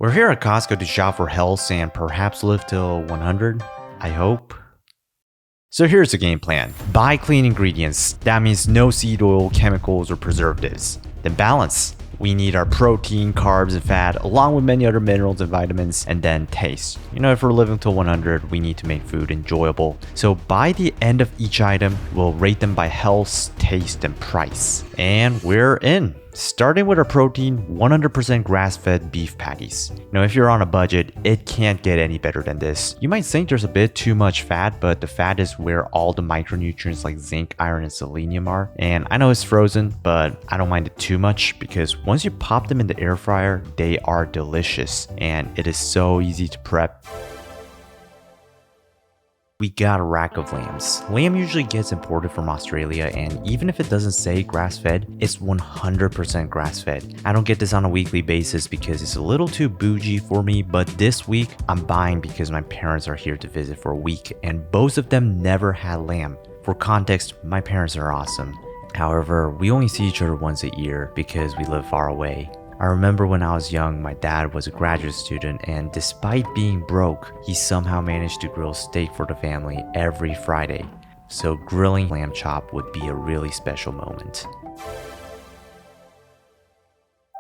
We're here at Costco to shop for health and perhaps live till 100, I hope. So here's the game plan. Buy clean ingredients, that means no seed oil, chemicals, or preservatives. Then balance. We need our protein, carbs, and fat, along with many other minerals and vitamins, and then taste. If we're living till 100, we need to make food enjoyable. So by the end of each item, we'll rate them by health, taste, and price. And we're in. Starting with our protein, 100% grass-fed beef patties. If you're on a budget, it can't get any better than this. You might think there's a bit too much fat, but the fat is where all the micronutrients like zinc, iron, and selenium are. And I know it's frozen, but I don't mind it too much because once you pop them in the air fryer, they are delicious and it is so easy to prep. We got a rack of lambs. Lamb usually gets imported from Australia, and even if it doesn't say grass-fed, it's 100% grass-fed. I don't get this on a weekly basis because it's a little too bougie for me, but this week I'm buying because my parents are here to visit for a week, and both of them never had lamb. For context, my parents are awesome. However, we only see each other once a year because we live far away. I remember when I was young, my dad was a graduate student, and despite being broke, he somehow managed to grill steak for the family every Friday. So grilling lamb chop would be a really special moment.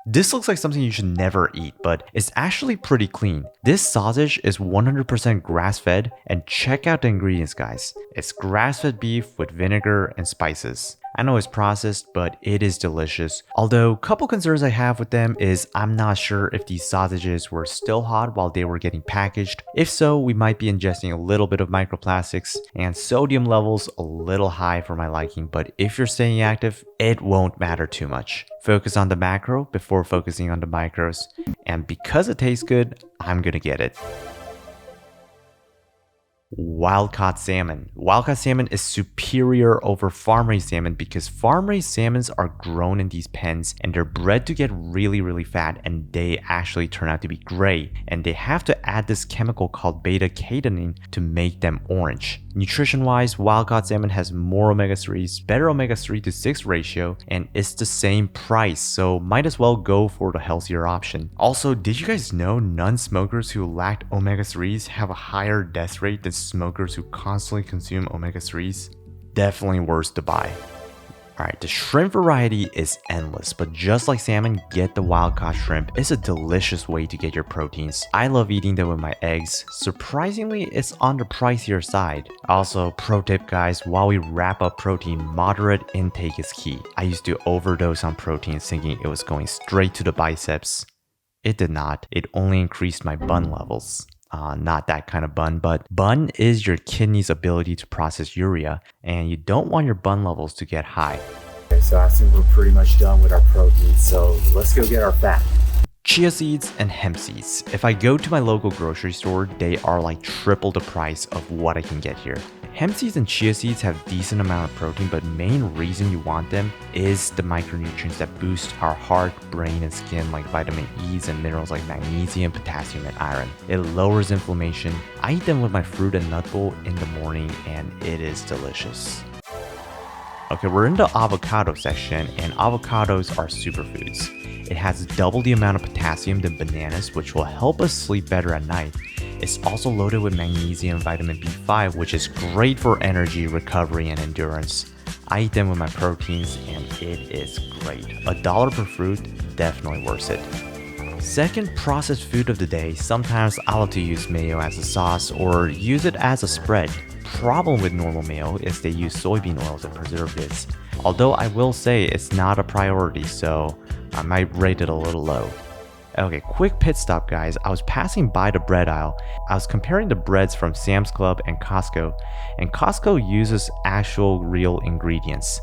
This looks like something you should never eat, but it's actually pretty clean. This sausage is 100% grass-fed, and check out the ingredients, guys. It's grass-fed beef with vinegar and spices. I know it's processed, but it is delicious. Although, a couple concerns I have with them is I'm not sure if these sausages were still hot while they were getting packaged. If so, we might be ingesting a little bit of microplastics, and sodium levels a little high for my liking, but if you're staying active, it won't matter too much. Focus on the macro before focusing on the micros, and because it tastes good, I'm gonna get it. Wild-caught salmon. Wild-caught salmon is superior over farm-raised salmon because farm-raised salmons are grown in these pens and they're bred to get really fat, and they actually turn out to be gray, and they have to add this chemical called beta-catenin to make them orange. Nutrition-wise, wild-caught salmon has more omega-3s, better omega-3 to 6 ratio, and it's the same price, so might as well go for the healthier option. Also, did you guys know non-smokers who lacked omega-3s have a higher death rate than smokers who constantly consume omega-3s? Definitely worth to buy. Alright, the shrimp variety is endless, but just like salmon, get the wild-caught shrimp. It's a delicious way to get your proteins. I love eating them with my eggs. Surprisingly, it's on the pricier side. Also, pro tip guys, while we wrap up protein, moderate intake is key. I used to overdose on protein thinking it was going straight to the biceps. It did not. It only increased my bun levels. Not that kind of bun, but bun is your kidney's ability to process urea, and you don't want your bun levels to get high. Okay, so I think we're pretty much done with our protein, so let's go get our fat. Chia seeds and hemp seeds. If I go to my local grocery store, they are like triple the price of what I can get here. Hemp seeds and chia seeds have decent amount of protein, but main reason you want them is the micronutrients that boost our heart, brain, and skin like vitamin E's and minerals like magnesium, potassium, and iron. It lowers inflammation. I eat them with my fruit and nut bowl in the morning and it is delicious. Okay, we're in the avocado section, and avocados are superfoods. It has double the amount of potassium than bananas, which will help us sleep better at night. It's also loaded with magnesium and vitamin B5, which is great for energy, recovery, and endurance. I eat them with my proteins and it is great. $1 per fruit, definitely worth it. Second processed food of the day, sometimes I like to use mayo as a sauce or use it as a spread. Problem with normal mayo is they use soybean oils and preservatives. Although I will say it's not a priority, so I might rate it a little low. Okay, quick pit stop guys. I was passing by the bread aisle. I was comparing the breads from Sam's Club and Costco uses actual real ingredients.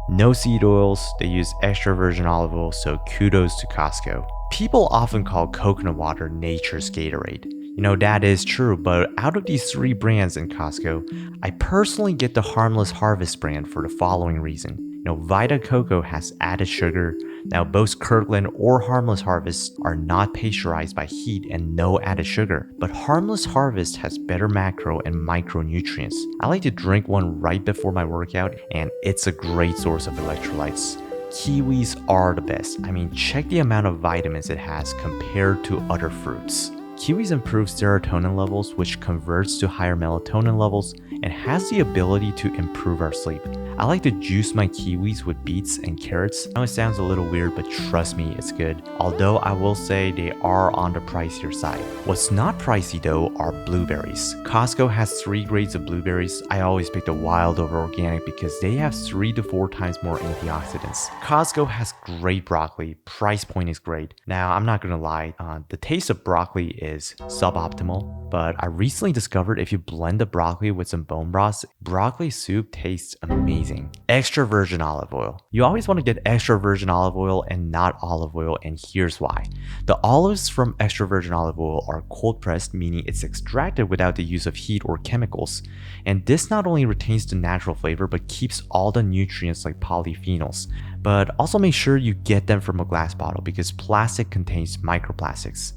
No seed oils, they use extra virgin olive oil, so kudos to Costco. People often call coconut water nature's Gatorade. That is true, but out of these 3 brands in Costco, I personally get the Harmless Harvest brand for the following reason. Vita Coco has added sugar. Now, both Kirkland or Harmless Harvest are not pasteurized by heat and no added sugar, but Harmless Harvest has better macro and micronutrients. I like to drink one right before my workout, and it's a great source of electrolytes. Kiwis are the best. I mean, check the amount of vitamins it has compared to other fruits. Kiwis improve serotonin levels, which converts to higher melatonin levels and has the ability to improve our sleep. I like to juice my kiwis with beets and carrots. I know it sounds a little weird, but trust me, it's good. Although I will say they are on the pricier side. What's not pricey though are blueberries. Costco has 3 grades of blueberries. I always pick the wild over organic because they have 3 to 4 times more antioxidants. Costco has great broccoli. Price point is great. Now, I'm not gonna lie, the taste of broccoli is suboptimal, but I recently discovered if you blend the broccoli with some bone broth, broccoli soup tastes amazing. Extra virgin olive oil. You always want to get extra virgin olive oil and not olive oil, and here's why. The olives from extra virgin olive oil are cold pressed, meaning it's extracted without the use of heat or chemicals. And this not only retains the natural flavor, but keeps all the nutrients like polyphenols. But also make sure you get them from a glass bottle because plastic contains microplastics.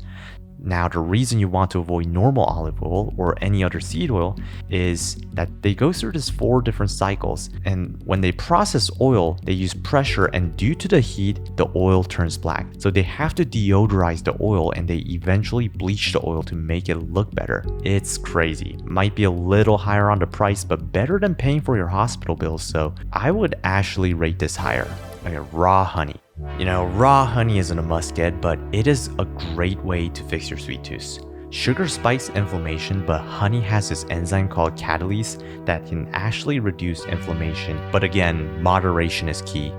Now, the reason you want to avoid normal olive oil or any other seed oil is that they go through this 4 different cycles, and when they process oil, they use pressure, and due to the heat, the oil turns black. So they have to deodorize the oil and they eventually bleach the oil to make it look better. It's crazy. Might be a little higher on the price, but better than paying for your hospital bills, so I would actually rate this higher. Okay, raw honey. You know, raw honey isn't a must get, but it is a great way to fix your sweet tooth. Sugar spikes inflammation, but honey has this enzyme called catalase that can actually reduce inflammation. But again, moderation is key.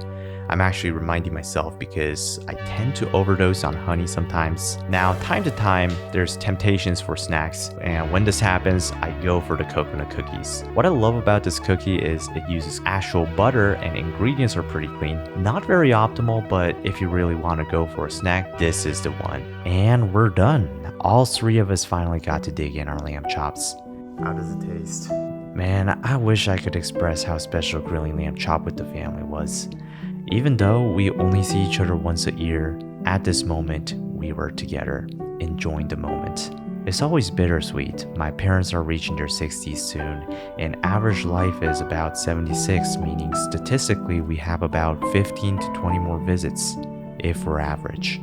I'm actually reminding myself because I tend to overdose on honey sometimes. Now, time to time, there's temptations for snacks, and when this happens, I go for the coconut cookies. What I love about this cookie is it uses actual butter and ingredients are pretty clean. Not very optimal, but if you really want to go for a snack, this is the one. And we're done. All 3 of us finally got to dig in our lamb chops. How does it taste? Man, I wish I could express how special grilling lamb chop with the family was. Even though we only see each other once a year, at this moment, we were together, enjoying the moment. It's always bittersweet. My parents are reaching their 60s soon, and average life is about 76, meaning statistically we have about 15 to 20 more visits, if we're average.